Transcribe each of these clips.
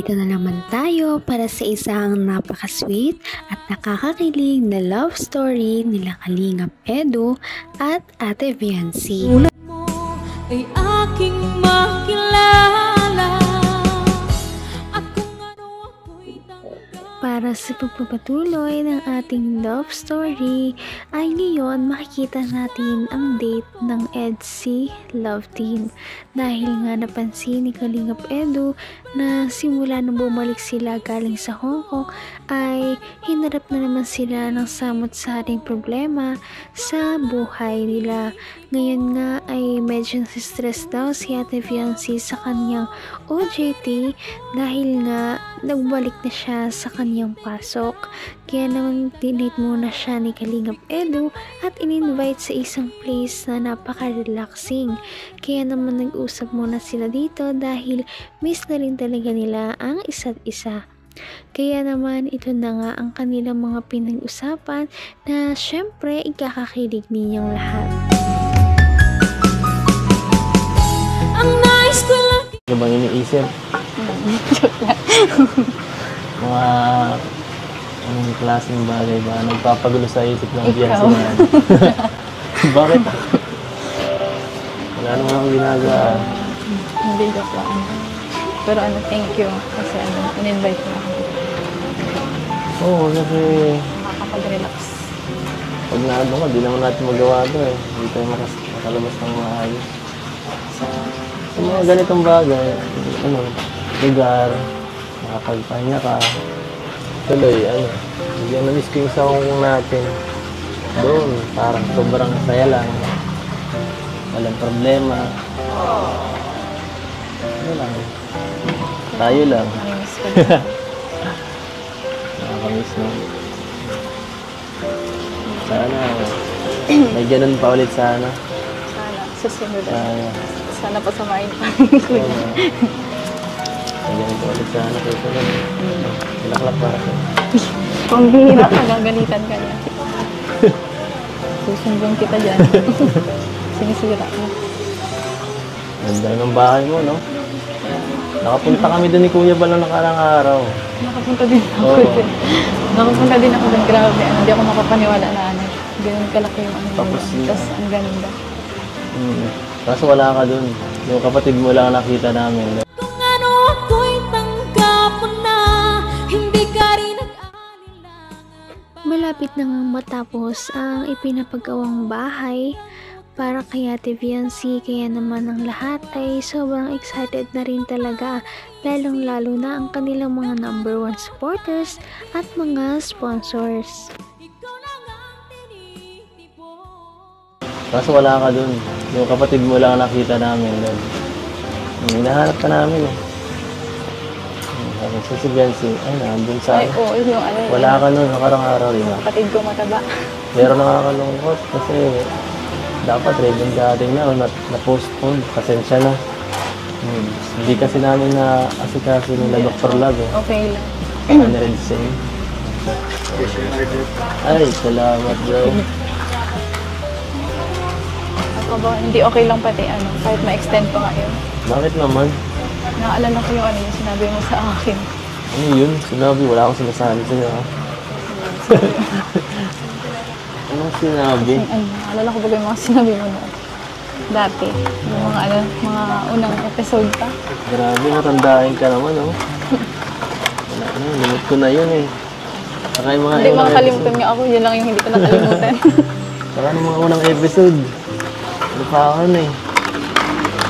Narito na naman tayo para sa isang napaka-sweet at nakakakilig na love story nila Kalingap Edu at Ate Viancy. Sulat mo ay aking makilala at kung ano ako'y tanggap. Para sa pagpapatuloy ng ating love story ay ngayon makikita natin ang date ng EDC Love Team. Dahil nga napansin ni Kalingap Edu na simula nung bumalik sila galing sa Hong Kong ay hinarap na naman sila ng samot-saring problema sa buhay nila. Ngayon nga ay medyo stress daw si Ate Viancy sa kanyang OJT dahil nga nagbalik na siya sa kanyang pasok. Kaya naman dinate muna siya ni Kalingap Edu at in-invite sa isang place na napaka-relaxing. Kaya naman nag-usap muna sila dito dahil miss na rin talaga nila ang isa't isa. Kaya naman ito na nga ang kanilang mga pinag-usapan na syempre ikakakilig ninyong lahat. Ang nais ko lang Ano bang iniisip? Mga anong klaseng bagay ba? Nagpapagulo sa isip ng Viancy na yan. Bakit? Wala naman akong ginagawa. Hindi, joke lang. Pero thank you. Kasi in-invite mo ako. Oo, kasi Makakapag-relax. pag naano ka, di naman natin magawa ito eh. Hindi tayo makalabas ng maayos. Sa mga ganitong bagay, lugar, makapagpahinga ka. Tuloy, bigyan na-miss ko yung sa Hong Kong natin. Doon, parang sobrang saya lang. Walang problema. Ano lang. Tayo lang. Namimiss ko. Nakakamiss na. Sana, may ganun pa ulit sana. Sana. Susunod. Sana. Sana pasamahin pa. May ganun pa ulit sana. Susunod. Ilaklak para sa. Kung bihira ka, gagalitan ka niya. Susumbong kita dyan. Sinisira ka. Ganda ng bahay mo, no? Nakapunta kami doon ni Kuya Bal ng nakarang araw. Nakapunta din ako Oo. dun. Nakapunta din ako dun. Grabe. Hindi ako makapaniwala na ganun kalaki yung Tapos yun. Tapos ang ganda. Kaso wala ka doon. Yung kapatid mo lang nakita namin. kung ano ako'y tanggap mo na hindi ka rin nag-aalilangan. Malapit na nga matapos ang ipinapagawang bahay para kay Ate Viancy, kaya naman ang lahat ay sobrang excited na rin talaga, lalong lalo na ang kanilang mga number 1 supporters at mga sponsors. Ikaw lang ang tinitipon. Kaso wala ka doon. Yung kapatid mo lang nakita namin doon. Hinahanap ka namin eh. Sabi ko si Viancy, ay nandun sa Ay, oo. Yung Wala ka noon, nakarang araw rin. Yung kapatid ko mataba. Pero nakakalungkot kasi dapat ribbon cutting na-postpone. Pasensya na. Hindi kasi namin na asikaso nila Dr. Love eh. Okay lang. Ano rin same. Ay, salamat bro. Ako ba, hindi okay lang pati kahit ma-extend pa nga yun. Bakit naman? Naalala ko yung sinabi mo sa akin. Ano yun? Sinabi, wala akong sinasabi sa'yo ha. Anong sinabi? Naalala ko ba yung mga sinabi mo noon? Dati. Yung mga unang episode pa. Grabe, matandaan ka naman oh. Wala na, limit ko na yun eh. Saka yung mga Hindi unang makakalimutan nga ako. Yun lang yung hindi ko nakalimutan. Saka ng mga unang episode. Ano pa ako nun eh.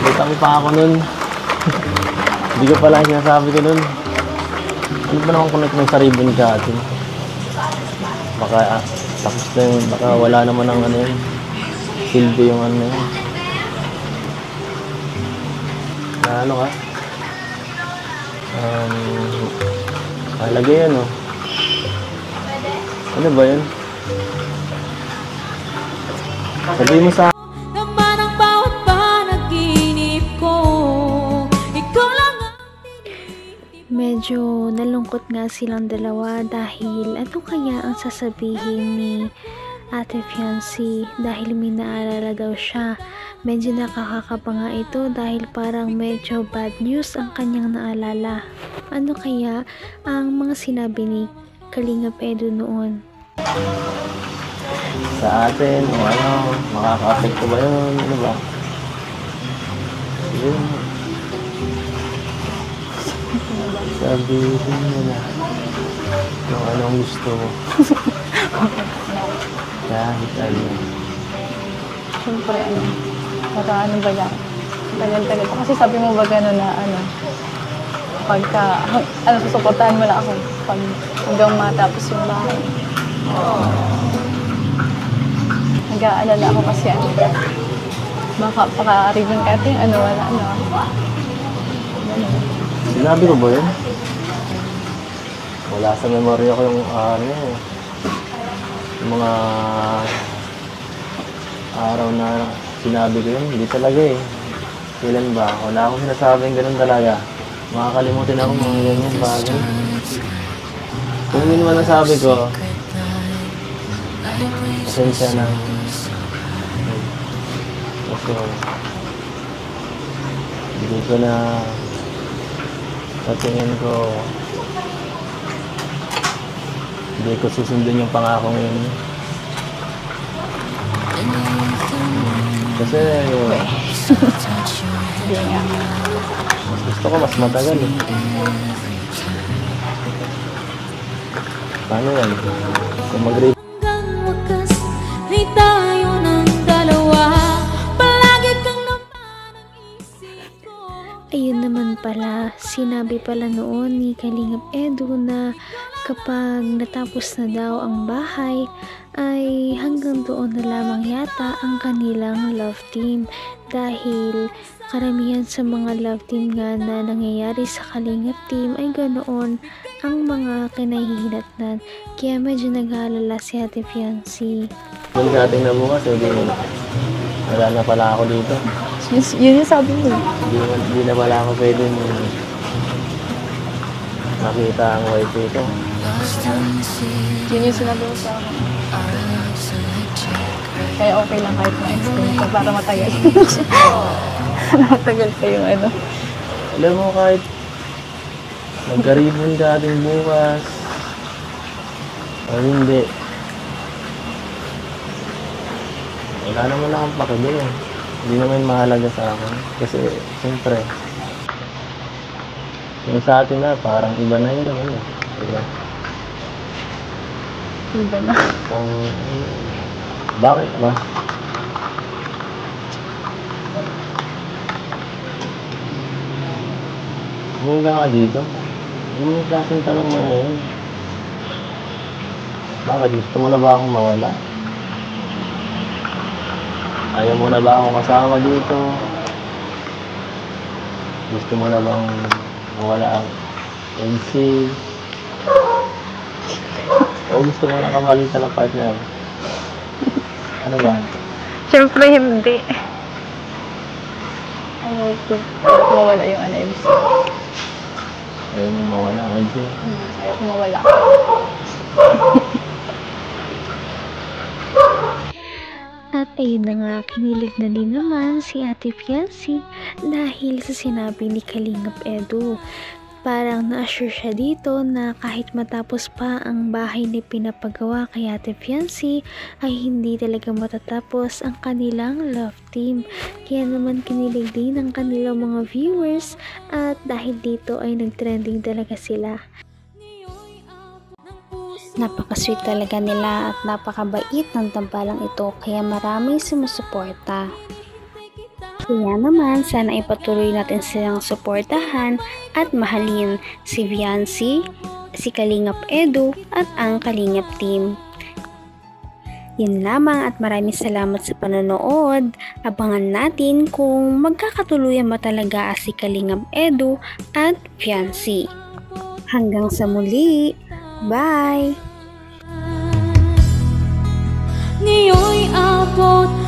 Butang pa ako nun. Hindi ko pala sinasabi ko nun. Ano ba naman connect ng sa ribbon cutting? Baka tapos na yun. Baka wala naman ang yun. Silbi yung yun. Na ano ka? Mahalaga yan oh. Ano ba yun? Sabihin mo sa Naman ang bawat panaginip ko. Ikaw lang ang Medyo nalungkot nga silang dalawa dahil ano kaya ang sasabihin ni Ate Viancy dahil may naalala daw siya. Medyo nakakakaba nga ito dahil parang medyo bad news ang kanyang naalala. Ano kaya ang mga sinabi ni Kalingap Edu noon? Sa atin, o ano, makaka-apekto ba yun? Ano ba? Yun. Sabihin mo na kung anong gusto mo. Kahit ano. Siyempre, para ano ba yan? Tagal-tagal. Kasi sabi mo ba gano'n na pagka, susuportahan mo lang ako pag hanggang matapos yung bahay. Nag-aalala ako kasi baka paka-ribbon cutting, wala. Sinabi ko ba yun? Wala sa memorya ko yung yung mga araw na sinabi ko yun. Hindi talaga eh. Kailan ba? Wala akong sinasabing ganun talaga. Makakalimutin ako mga ganyan bagay. Kung yun man ang sabi ko, pasensya na. Kasi hindi ko na sa tingin ko hindi ko susundin yung pangako ngayon. Kasi Hindi nga. gusto ko mas matagal eh. Paano yan? Kung mag-rate Hanggang wakas ay tayo ng dalawa. Palagi kang naman ang isip ko. Ayun naman pala, sinabi pala noon ni Kalingap Edu na kapag natapos na daw ang bahay, ay hanggang doon na lamang yata ang kanilang love team. Dahil karamihan sa mga love team nga na nangyayari sa Kalingap team ay ganoon ang mga kinahihinatnan. Kaya medyo nag-aalala si Ate Fiancé. Kung dating na bukas, wala na pala ako dito. Yun yung sabi mo. Hindi na pala ako pwede makita ang wifi ko. Yun yung sinabi mo sa akin. Kaya okay lang kahit ma-explain ko para matagal. Para matagal pa yung Alam mo, kahit magkaribon ka ating bukas o hindi, wala naman akong pakibig eh. Hindi naman mahalaga sa akin. Kasi, siyempre, yung sa atin na, parang iba na yun naman eh. Diba? Iba na. Bakit ba? Huwag ka dito. Yung klaseng tanong mo na yun. Bakit? Gusto mo na ba akong mawala? Ayaw mo na ba akong kasama dito? Gusto mo na bang mawala ang MC? O gusto mo na kamalitan ng partner? Ano ba? Siyempre hindi. Ayaw ko mawala yung MC. Ayaw mo mawala ang MC? Ayaw ko mawala. At ayun na nga, kinilig na din naman si Ate Fiancé dahil sa sinabi ni Kalingap Edu. Parang na-assure siya dito na kahit matapos pa ang bahay na pinapagawa kay Ate Fiancé ay hindi talaga matatapos ang kanilang love team. Kaya naman kinilig din ang kanilang mga viewers at dahil dito ay nag-trending talaga sila. Napaka-sweet talaga nila at napakabait ng tambalang ito kaya maraming sumusuporta. Kaya naman sana ipatuloy natin silang suportahan at mahalin si Fiancé, si Kalingap Edu at ang Kalingap team. Yun lamang at maraming salamat sa panonood. Abangan natin kung magkakatuluyan ba talaga si Kalingap Edu at Fiancé. Hanggang sa muli. Bye! Ngayon'y abot